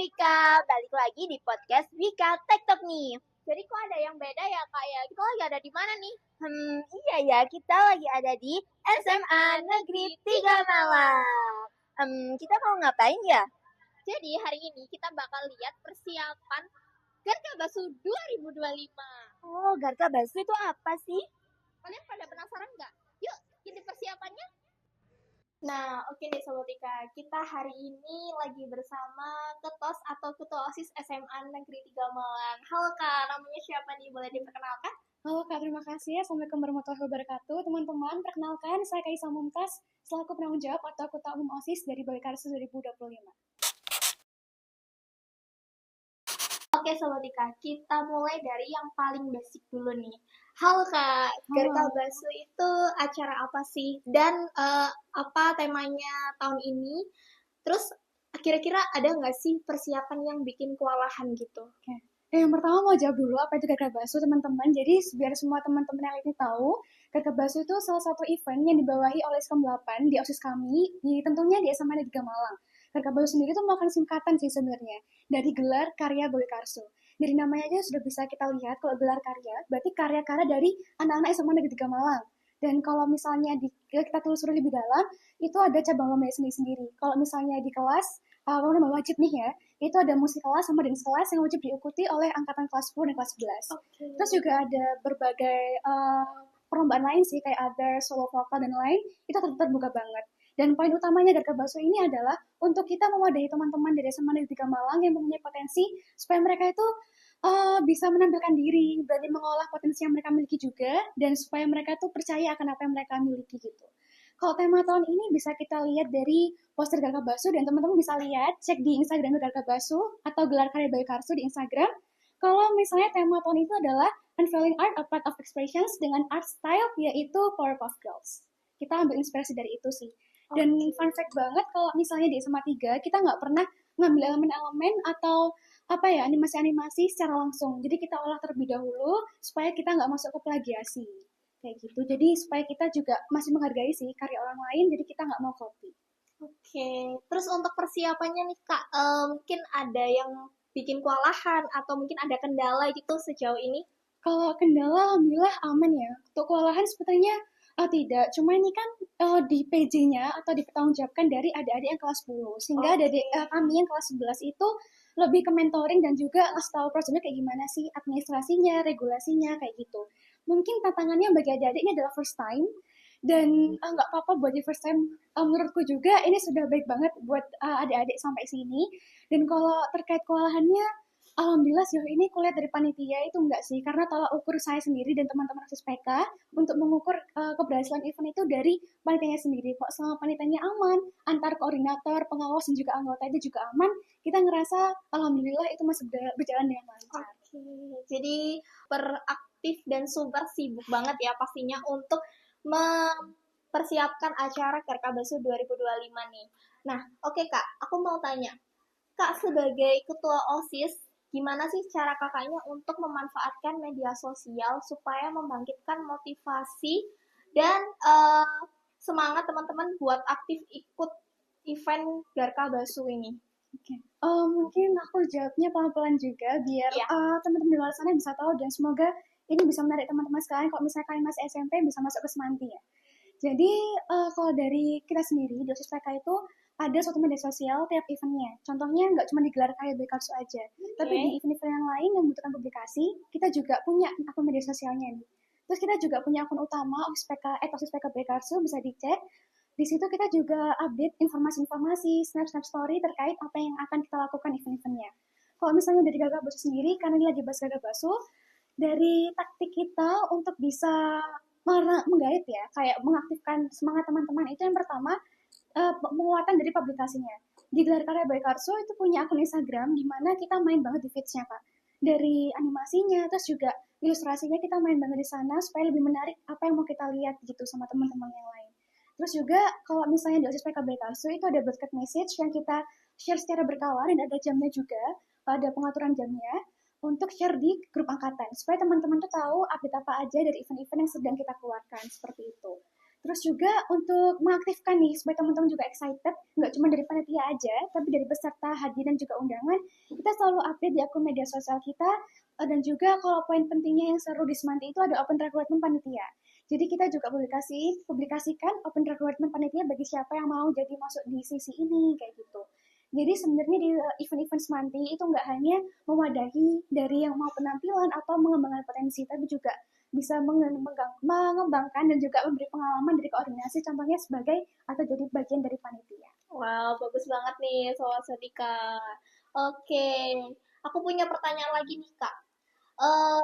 Vika, balik lagi di podcast Vika TikTok nih. Jadi kok ada yang beda ya Kak ya? Kita lagi ada di mana nih? Iya ya, kita lagi ada di SMA Negeri 3 Malang. Kita mau ngapain ya? Jadi hari ini kita bakal lihat persiapan Garka Basu 2025. Oh, Garka Basu itu apa sih? Kalian pada penasaran nggak? Yuk, ini persiapannya. Nah, oke nih Sobat Ika, kita hari ini lagi bersama Ketos atau Ketua OSIS SMA Negeri 3 Malang. Halo Kak, namanya siapa nih? Boleh diperkenalkan? Halo Kak, terima kasih. Assalamualaikum warahmatullahi wabarakatuh. Teman-teman, perkenalkan saya Kaisa Mumtaz, selaku penanggung jawab atau Ketua Umum OSIS dari Balikarsus 2025. Oke Sobat Ika, kita mulai dari yang paling basic dulu nih. Halo Kak, Garka Basu itu acara apa sih? Dan apa temanya tahun ini? Terus kira-kira ada nggak sih persiapan yang bikin kewalahan gitu? Oke. Yang pertama mau jawab dulu apa itu Garka Basu teman-teman. Jadi biar semua teman-teman yang ini tahu, Garka Basu itu salah satu event yang dibawahi oleh SKOM 8 di OSIS kami, tentunya di SMA Negeri 3 Malang. Garka Basu sendiri itu merupakan singkatan sih sebenarnya dari gelar karya Balikarsu. Dari namanya aja sudah bisa kita lihat kalau gelar karya, berarti karya-karya dari anak-anak SMA Negeri 3 Malang. Dan kalau misalnya kita telusuri lebih dalam, itu ada cabang lomba sendiri-sendiri. Kalau misalnya di kelas, lomba wajib nih ya, itu ada musik kelas sama dance kelas yang wajib diikuti oleh angkatan kelas 10 dan kelas 11. Okay. Terus juga ada berbagai perlombaan lain sih, kayak ada solo vokal dan lain, itu terbuka banget. Dan poin utamanya Garka Basu ini adalah untuk kita mewadahi teman-teman dari SMA Negeri 3 Malang yang mempunyai potensi supaya mereka itu bisa menampilkan diri, berarti mengolah potensi yang mereka miliki juga, dan supaya mereka tuh percaya akan apa yang mereka miliki gitu. Kalau tema tahun ini bisa kita lihat dari poster Garka Basu, dan teman-teman bisa lihat, cek di Instagram Garka Basu, atau gelar karya Balikarsu di Instagram. Kalau misalnya tema tahun itu adalah Unveiling Art, a Part of Expressions dengan art style, yaitu Powerpuff Girls. Kita ambil inspirasi dari itu sih. Dan fun fact banget, kalau misalnya di SMA 3, kita nggak pernah ngambil elemen-elemen atau animasi-animasi secara langsung. Jadi kita olah terlebih dahulu supaya kita nggak masuk ke plagiasi. Kayak gitu. Jadi supaya kita juga masih menghargai sih karya orang lain, jadi kita nggak mau copy. Oke, terus untuk persiapannya nih Kak, mungkin ada yang bikin kewalahan atau mungkin ada kendala gitu sejauh ini? Kalau kendala, alhamdulillah aman ya. Untuk kewalahan sepertinya tidak. Cuma ini kan di PJ-nya atau dipertanggungjawabkan dari adik-adik yang kelas 10. Sehingga dari kami yang kelas 11 itu lebih ke mentoring dan juga ngasih tahu prosedurnya kayak gimana sih, administrasinya, regulasinya, kayak gitu. Mungkin tantangannya bagi adik-adik ini adalah first time. Dan nggak apa-apa buat di first time. Menurutku juga ini sudah baik banget buat adik-adik sampai sini. Dan kalau terkait kewalahannya, alhamdulillah sejauh ini kulihat dari panitia itu enggak sih, karena tolak ukur saya sendiri dan teman-teman OSIS PK untuk mengukur keberhasilan event itu dari panitianya sendiri. Kok selama panitianya aman, antar koordinator, pengawas dan juga anggota itu juga aman, kita ngerasa alhamdulillah itu masih berjalan dengan lancar. Oke, jadi beraktif dan super sibuk banget ya pastinya untuk mempersiapkan acara Garka Basu 2025 nih. Nah, oke Kak, aku mau tanya, Kak sebagai ketua OSIS, gimana sih cara kakaknya untuk memanfaatkan media sosial supaya membangkitkan motivasi dan semangat teman-teman buat aktif ikut event Garka Basu ini? Oke. Mungkin aku jawabnya pelan-pelan juga biar teman-teman di luar sana bisa tahu dan semoga ini bisa menarik teman-teman sekalian kalau misalnya kalian masih SMP bisa masuk ke Semanti ya. Jadi kalau dari kita sendiri di OSIS PK itu ada suatu media sosial tiap eventnya. Contohnya nggak cuma digelar kayak Balikarsu aja, tapi di event-event yang lain yang membutuhkan publikasi, kita juga punya akun media sosialnya nih. Terus kita juga punya akun utama OSIS PK, OSIS PK Balikarsu, bisa dicek. Di situ kita juga update informasi-informasi, snap-snap story terkait apa yang akan kita lakukan event-eventnya. Kalau misalnya dari Garka Basu sendiri, karena ini lagi bahas Garka Basu, dari taktik kita untuk bisa menggait ya, kayak mengaktifkan semangat teman-teman itu yang pertama, penguatan dari publikasinya. Di Gelar Karya Balikarsu itu punya akun Instagram di mana kita main banget di feeds-nya Kak. Dari animasinya, terus juga ilustrasinya kita main banget di sana supaya lebih menarik apa yang mau kita lihat gitu sama teman-teman yang lain. Terus juga kalau misalnya di OSIS PK Balikarsu itu ada broadcast message yang kita share secara berkala dan ada jamnya juga, ada pengaturan jamnya untuk share di grup angkatan supaya teman-teman tuh tahu update apa aja dari event-event yang sedang kita keluarkan seperti itu. Terus juga untuk mengaktifkan nih supaya teman-teman juga excited, nggak cuma dari panitia aja, tapi dari peserta, hadirin juga undangan, kita selalu update di akun media sosial kita, dan juga kalau poin pentingnya yang seru di Semanti itu ada open recruitment panitia. Jadi kita juga publikasikan open recruitment panitia bagi siapa yang mau jadi masuk di sisi ini kayak gitu. Jadi sebenarnya di event-event Semanti itu nggak hanya memadahi dari yang mau penampilan atau mengembangkan potensi, tapi juga bisa mengembangkan dan juga memberi pengalaman dari koordinasi contohnya sebagai atau jadi bagian dari panitia. Wow, bagus banget nih Sobat Setika. Oke, aku punya pertanyaan lagi nih Kak. Eh,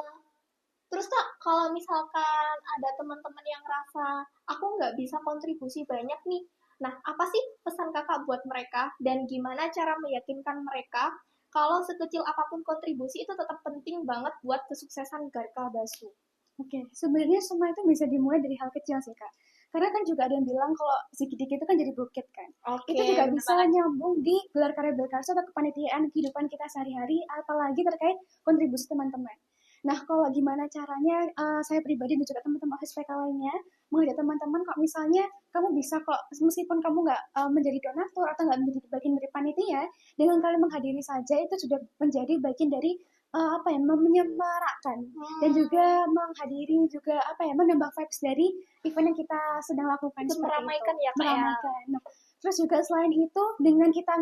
Terus Kak, kalau misalkan ada teman-teman yang rasa aku nggak bisa kontribusi banyak nih, nah apa sih pesan Kakak buat mereka dan gimana cara meyakinkan mereka kalau sekecil apapun kontribusi itu tetap penting banget buat kesuksesan Garka Basu? Oke, sebenarnya semua itu bisa dimulai dari hal kecil sih Kak. Karena kan juga ada yang bilang kalau sedikit-sedikit itu kan jadi bukit kan. Oke, Itu juga bener bisa banget. nyambung di gelar karya Belkarso atau kepanitiaan kehidupan kita sehari-hari, apalagi terkait kontribusi teman-teman. Nah, kalau gimana caranya, saya pribadi dan juga teman-teman OSPK lainnya, mengajak teman-teman kok misalnya kamu bisa kok, meskipun kamu nggak menjadi donatur atau nggak menjadi bagian dari panitia, dengan kalian menghadiri saja itu sudah menjadi bagian dari apa ya, menyemarakkan dan juga menghadiri juga apa ya, menambah vibes dari event yang kita sedang lakukan Ikut seperti itu, meramaikan ya Kak ya. meramaikan. Nah, terus juga selain itu dengan kita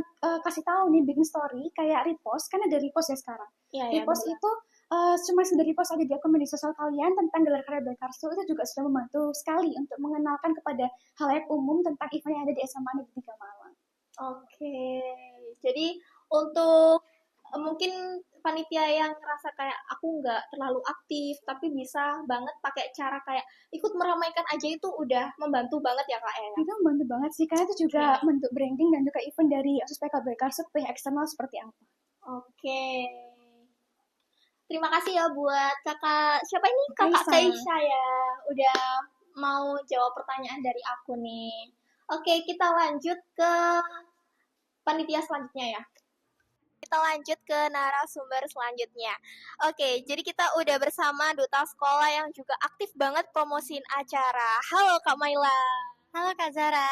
kasih tahu nih bikin story kayak repost, kan ada repost ya sekarang. Iya ya, Repost bener. itu cuma sekedar repost aja di akun media sosial kalian tentang gelar karya Belkarso itu juga sudah membantu sekali untuk mengenalkan kepada halayak umum tentang event yang ada di SMA Negeri 3 Malang. Oke, jadi untuk mungkin panitia yang ngerasa kayak aku nggak terlalu aktif, tapi bisa banget pakai cara kayak ikut meramaikan aja itu udah membantu banget ya Kak ya. Itu membantu banget sih, karena itu juga Oke, bentuk branding dan juga event dari Asus PKB Karsut pihak eksternal seperti apa. oke. Terima kasih ya buat kakak, siapa ini? Kakak Kaisa, Kaisha ya, udah mau jawab pertanyaan dari aku nih. Oke, kita lanjut ke panitia selanjutnya ya. Kita lanjut ke narasumber selanjutnya. Oke, jadi kita udah bersama duta sekolah yang juga aktif banget promosiin acara. Halo Kak Maila. Halo Kak Zara.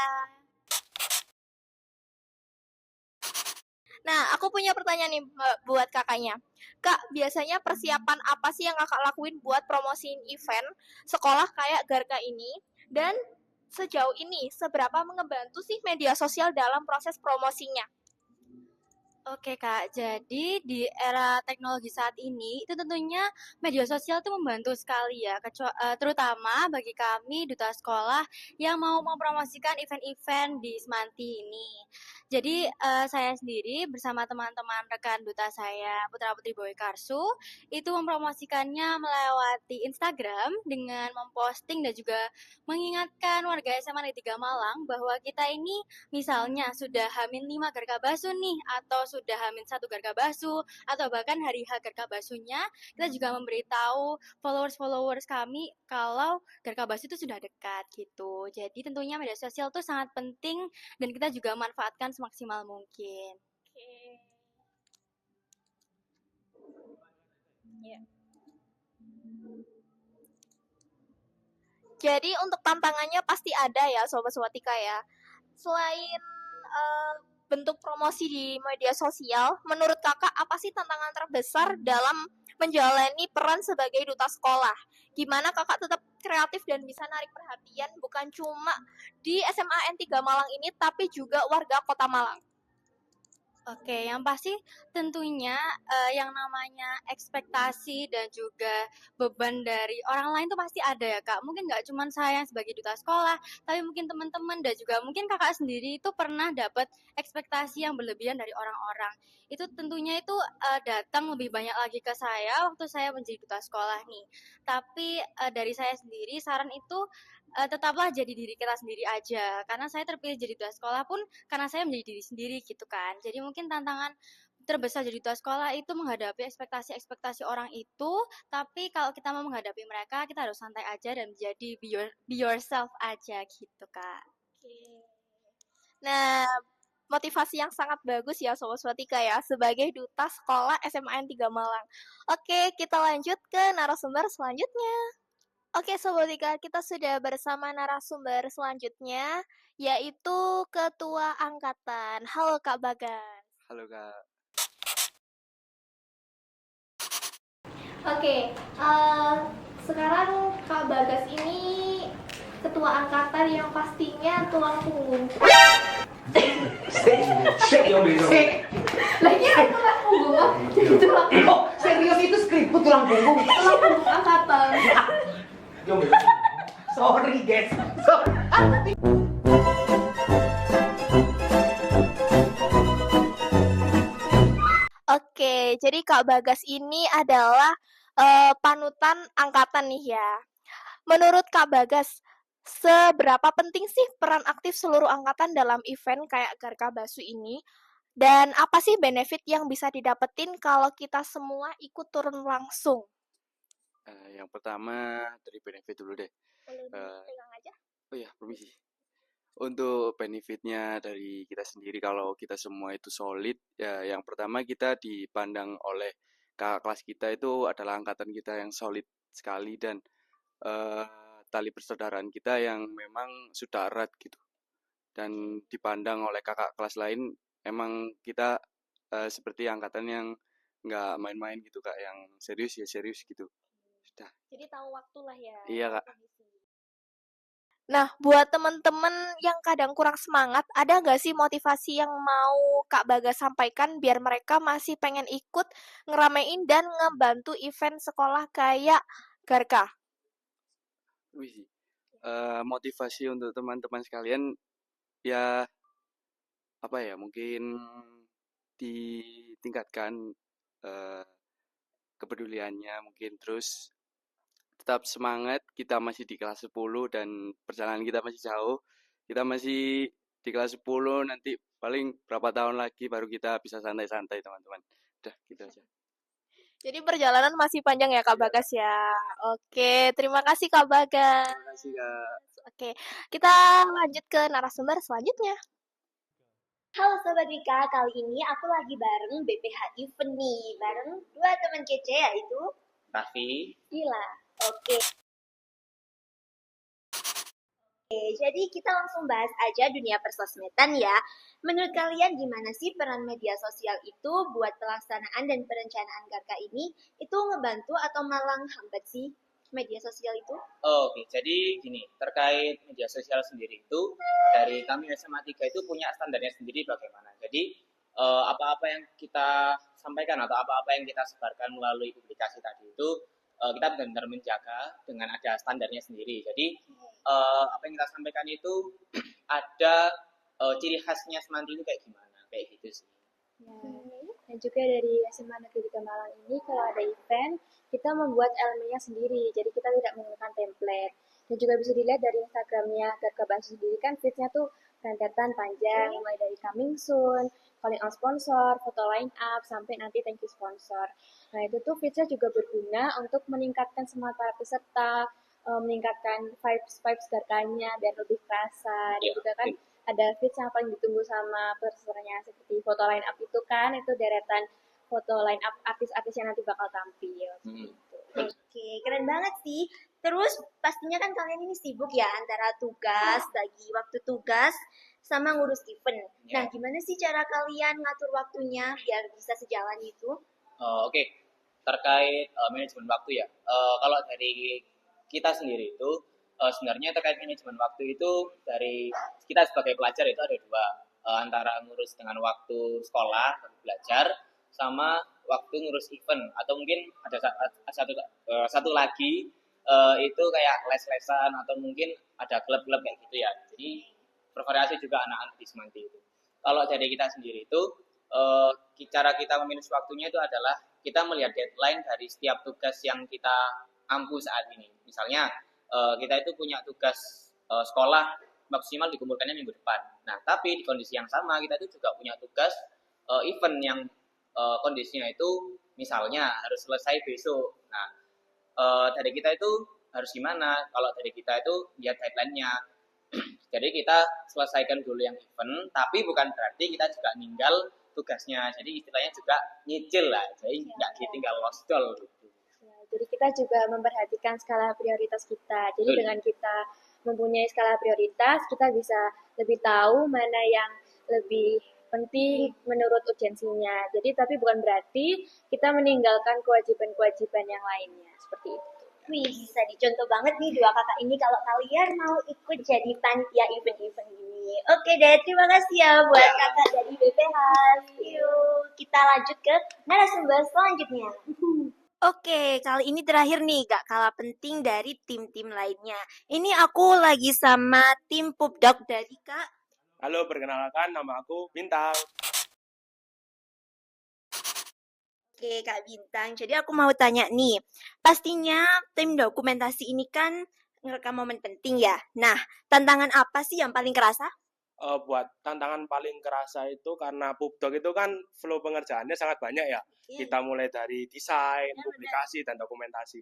Nah, aku punya pertanyaan nih buat kakaknya. Kak, biasanya persiapan apa sih yang kakak lakuin buat promosiin event sekolah kayak Garka ini? Dan sejauh ini, seberapa mengebantu sih media sosial dalam proses promosinya? Oke Kak, jadi di era teknologi saat ini itu tentunya media sosial itu membantu sekali ya, terutama bagi kami duta sekolah yang mau mempromosikan event-event di Semanti ini. Jadi saya sendiri bersama teman-teman rekan duta saya Putra Putri Boy Karsu itu mempromosikannya melewati Instagram dengan memposting dan juga mengingatkan warga SMA Negeri 3 Malang bahwa kita ini misalnya sudah Hamin 5 Garka Basu nih atau sudah Hamin 1 Garka Basu atau bahkan hari H Garka Basunya, kita juga memberitahu followers-followers kami kalau Garka Basu itu sudah dekat gitu. Jadi tentunya media sosial itu sangat penting dan kita juga manfaatkan semaksimal mungkin. Oke. Ya. Jadi untuk tantangannya pasti ada ya Sobat-Sobat Tika ya. Selain bentuk promosi di media sosial, menurut kakak apa sih tantangan terbesar dalam menjalani peran sebagai duta sekolah? Gimana kakak tetap kreatif dan bisa narik perhatian bukan cuma di SMA N3 Malang ini, tapi juga warga kota Malang? Oke, yang pasti tentunya yang namanya ekspektasi dan juga beban dari orang lain tuh pasti ada ya Kak. Mungkin nggak cuma saya yang sebagai duta sekolah, tapi mungkin teman-teman dan juga mungkin kakak sendiri itu pernah dapat ekspektasi yang berlebihan dari orang-orang. Itu tentunya itu datang lebih banyak lagi ke saya waktu saya menjadi duta sekolah nih. Tapi dari saya sendiri saran itu tetaplah jadi diri kita sendiri aja. Karena saya terpilih jadi duta sekolah pun karena saya menjadi diri sendiri gitu kan. Jadi mungkin tantangan terbesar jadi duta sekolah itu menghadapi ekspektasi-ekspektasi orang itu, tapi kalau kita mau menghadapi mereka, kita harus santai aja dan menjadi be yourself aja gitu, Kak. Oke. Nah, motivasi yang sangat bagus ya Sobat Swatika ya sebagai duta sekolah SMA N3 Malang. Oke, kita lanjut ke narasumber selanjutnya. Oke Sobat Wika, kita sudah bersama narasumber selanjutnya, yaitu Ketua Angkatan. Halo Kak Bagas. Halo Kak. Oke, sekarang Kak Bagas ini Ketua Angkatan yang pastinya tulang punggung. Lagi tulang punggung, jadi tulang Oh, serius itu skriptu tulang punggung. angkatan. Sorry guys. Oke, jadi Kak Bagas ini adalah panutan angkatan nih ya. Menurut Kak Bagas, seberapa penting sih peran aktif seluruh angkatan dalam event kayak Garka Basu ini? Dan apa sih benefit yang bisa didapetin kalau kita semua ikut turun langsung? Yang pertama dari benefit dulu deh. Boleh dipegang aja. Oh ya, permisi. Untuk benefitnya dari kita sendiri kalau kita semua itu solid, ya yang pertama kita dipandang oleh kakak kelas kita itu adalah angkatan kita yang solid sekali dan tali persaudaraan kita yang memang sudah erat gitu. Dan dipandang oleh kakak kelas lain, emang kita seperti angkatan yang nggak main-main gitu Kak, yang serius ya serius gitu. Sudah. Jadi tahu waktu lah ya. Iya, Kak. Nah, buat teman-teman yang kadang kurang semangat, ada nggak sih motivasi yang mau Kak Bagas sampaikan biar mereka masih pengen ikut ngeramein dan ngebantu event sekolah kayak Garka? Wih, motivasi untuk teman-teman sekalian ya apa ya mungkin ditingkatkan eh, kepeduliannya mungkin terus tetap semangat, kita masih di kelas 10 dan perjalanan kita masih jauh, kita masih di kelas 10 nanti paling berapa tahun lagi baru kita bisa santai-santai teman-teman. Udah gitu aja. Jadi perjalanan masih panjang ya Kak Bagas ya. Oke, terima kasih Kak Bagas. Terima kasih Kak. Oke, kita lanjut ke narasumber selanjutnya. Halo Sobat Wika, kali ini aku lagi bareng BPH Event nih, bareng dua teman kece yaitu Raffi. Ila. Oke, jadi kita langsung bahas aja dunia persosmedan ya. Menurut kalian gimana sih peran media sosial itu buat pelaksanaan dan perencanaan Garka ini? Itu ngebantu atau malah menghambat sih media sosial itu? Oke, jadi gini, terkait media sosial sendiri itu dari kami SMA 3 itu punya standarnya sendiri bagaimana. Jadi apa-apa yang kita sampaikan atau apa-apa yang kita sebarkan melalui publikasi tadi itu kita benar-benar menjaga dengan ada standarnya sendiri. Jadi apa yang kita sampaikan itu ada ciri khasnya Semanti itu kayak gimana, kayak gitu sih. Dan juga dari SMA Negeri 3 Malang ini kalau ada event, kita membuat elemennya sendiri, jadi kita tidak menggunakan template. Dan juga bisa dilihat dari Instagramnya Garka Basu sendiri kan feed-nya tuh rentetan panjang, mulai dari coming soon, calling out sponsor, foto line up, sampai nanti thank you sponsor. Nah itu tuh feed-nya juga berguna untuk meningkatkan semangat para peserta, meningkatkan vibes Garkanya biar lebih kerasa. Dan juga kan ada feeds yang paling ditunggu sama pesertanya seperti foto line up itu kan, itu deretan foto line up artis-artis yang nanti bakal tampil. Gitu. Oke, keren banget sih. Terus pastinya kan kalian ini sibuk ya antara tugas, bagi waktu tugas, sama ngurus event. Nah, gimana sih cara kalian ngatur waktunya biar bisa sejalan itu? Oke, terkait manajemen waktu ya. Kalau dari kita sendiri itu sebenarnya terkait manajemen waktu itu dari kita sebagai pelajar itu ada dua, antara ngurus dengan waktu sekolah belajar sama waktu ngurus event atau mungkin ada satu lagi itu kayak les-lesan atau mungkin ada klub-klub kayak gitu ya. Jadi bervariasi juga anak-anak di Semanti itu. Kalau dari kita sendiri itu cara kita memanage waktunya itu adalah kita melihat deadline dari setiap tugas yang kita ampu saat ini. Misalnya kita itu punya tugas sekolah maksimal dikumpulkannya minggu depan. Nah, tapi di kondisi yang sama kita itu juga punya tugas event yang kondisinya itu misalnya harus selesai besok. Nah, dari kita itu harus gimana? Kalau dari kita itu lihat deadline-nya. Jadi kita selesaikan dulu yang event, tapi bukan berarti kita juga ninggal tugasnya. Jadi istilahnya juga nyicil lah. Jadi nggak ditinggal lost doll gitu. Jadi kita juga memperhatikan skala prioritas kita. Jadi Betul. dengan kita mempunyai skala prioritas, kita bisa lebih tahu mana yang lebih penting menurut urgensinya. Jadi tapi bukan berarti kita meninggalkan kewajiban-kewajiban yang lainnya. Seperti itu. Wih, bisa dicontoh banget nih dua kakak ini kalau kalian mau ikut jadi panitia event-event ini. Oke deh, terima kasih ya buat kakak dari BPH. Yuk, kita lanjut ke narasumber selanjutnya. Oke, kali ini terakhir nih, gak kalah penting dari tim-tim lainnya. Ini aku lagi sama tim Pupdog dari Kak. Halo, perkenalkan nama aku Bintang. Oke, Kak Bintang. Jadi aku mau tanya nih, pastinya tim dokumentasi ini kan ngerekam momen penting ya. Nah, tantangan apa sih yang paling kerasa? Buat tantangan paling kerasa itu karena Pupdog itu kan flow pengerjaannya sangat banyak ya. Kita mulai dari desain, publikasi, dan dokumentasi.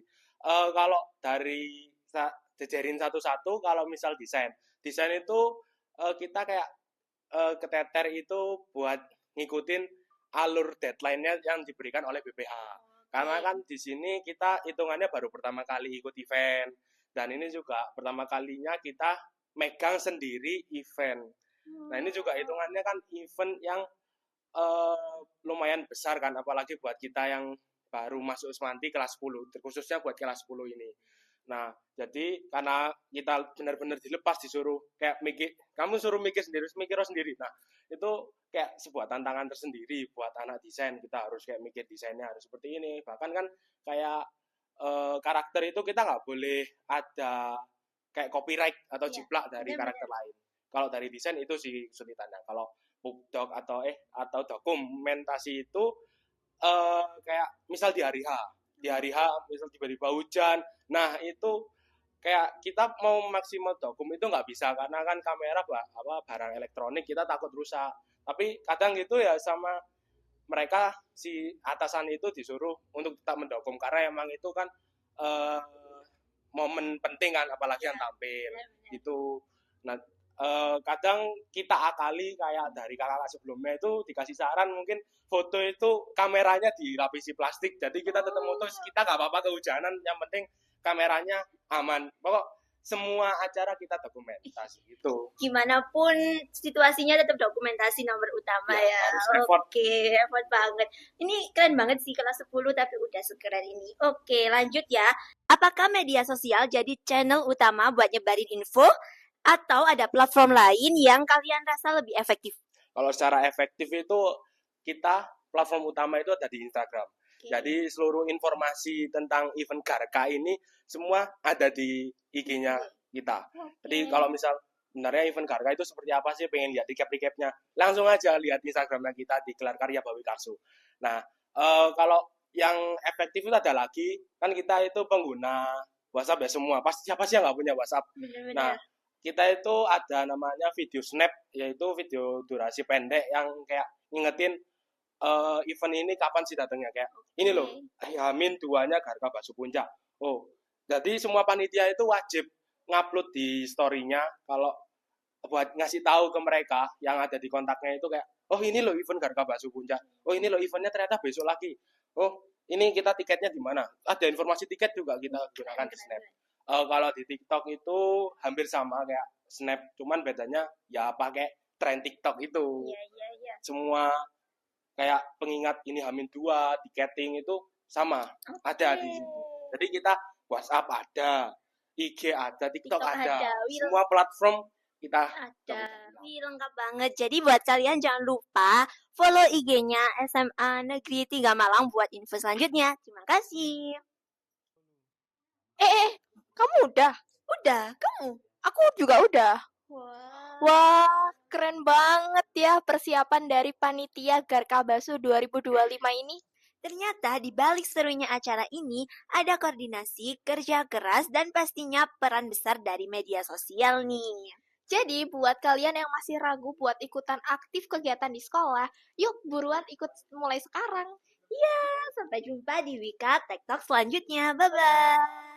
Kalau dari jejerin satu-satu, kalau misal desain itu kita kayak keteter itu buat ngikutin alur deadline-nya yang diberikan oleh BPH. Karena kan di sini kita hitungannya baru pertama kali ikut event, dan ini juga pertama kalinya kita megang sendiri event. Nah, ini juga hitungannya kan event yang lumayan besar kan, apalagi buat kita yang baru masuk Semanti kelas 10, khususnya buat kelas 10 ini. Nah, jadi karena kita benar-benar dilepas, disuruh kayak kamu suruh mikir sendiri. Nah, itu kayak sebuah tantangan tersendiri buat anak desain. Kita harus kayak mikir desainnya harus seperti ini. Bahkan kan kayak karakter itu kita nggak boleh ada kayak copyright atau jiplak dari karakter lain. Kalau dari desain itu sih kesulitannya. Kalau Pupdog atau dokumentasi itu kayak misal di hari H misal tiba-tiba hujan. Nah, itu kayak kita mau maksimal dokum itu nggak bisa karena kan kamera barang elektronik kita takut rusak. Tapi kadang gitu ya sama mereka si atasan itu disuruh untuk tetap mendokum karena emang itu kan momen penting kan, apalagi yang tampil gitu. Nah, kadang kita akali kayak dari kakak sebelumnya itu dikasih saran mungkin foto itu kameranya dilapisi plastik, jadi kita tetap foto, kita nggak apa-apa kehujanan, yang penting kameranya aman. Pokok semua acara kita dokumentasi gitu. Gimana pun situasinya tetap dokumentasi nomor utama ya. Harus effort. Oke, effort banget. Ini keren banget sih kelas 10 tapi udah sekeren ini. Oke, lanjut ya. Apakah media sosial jadi channel utama buat nyebarin info? Atau ada platform lain yang kalian rasa lebih efektif? Kalau secara efektif itu kita platform utama itu ada di Instagram. Jadi seluruh informasi tentang event Garka ini semua ada di IG-nya kita. Jadi kalau misal sebenarnya event Garka itu seperti apa sih, pengen lihat recap-recapnya, langsung aja lihat Instagramnya kita di Gelar Karya Bawi Karsu. Nah, kalau yang efektif itu ada lagi, kan kita itu pengguna WhatsApp ya semua. Pasti siapa sih yang nggak punya WhatsApp? Bener-bener. Nah, kita itu ada namanya video snap, yaitu video durasi pendek yang kayak ngingetin event ini kapan sih datangnya, kayak ini loh, H-2-nya Garka Basu Puncak. Oh, jadi semua panitia itu wajib ngupload di story-nya kalau buat ngasih tahu ke mereka yang ada di kontaknya itu kayak, oh ini loh event Garka Basu Puncak. Oh ini loh eventnya ternyata besok lagi. Oh ini kita tiketnya di mana? Ada informasi tiket juga kita gunakan di Snap. Kalau di TikTok itu hampir sama kayak Snap, cuman bedanya ya pakai tren TikTok itu. Iya. Semua kayak pengingat ini H-2, tiketing itu sama, ada di sini. Jadi kita WhatsApp ada, IG ada, TikTok ada. Semua platform kita ada. Wih, lengkap banget. Jadi buat kalian jangan lupa follow IG-nya SMA Negeri 3 Malang buat info selanjutnya. Terima kasih. Kamu udah? Udah, kamu? Aku juga udah. Wah. Wah, keren banget ya persiapan dari panitia Garka Basu 2025 ini. Ternyata di balik serunya acara ini ada koordinasi, kerja keras, dan pastinya peran besar dari media sosial nih. Jadi buat kalian yang masih ragu buat ikutan aktif kegiatan di sekolah, yuk buruan ikut mulai sekarang. Sampai jumpa di Wika TikTok selanjutnya. Bye-bye.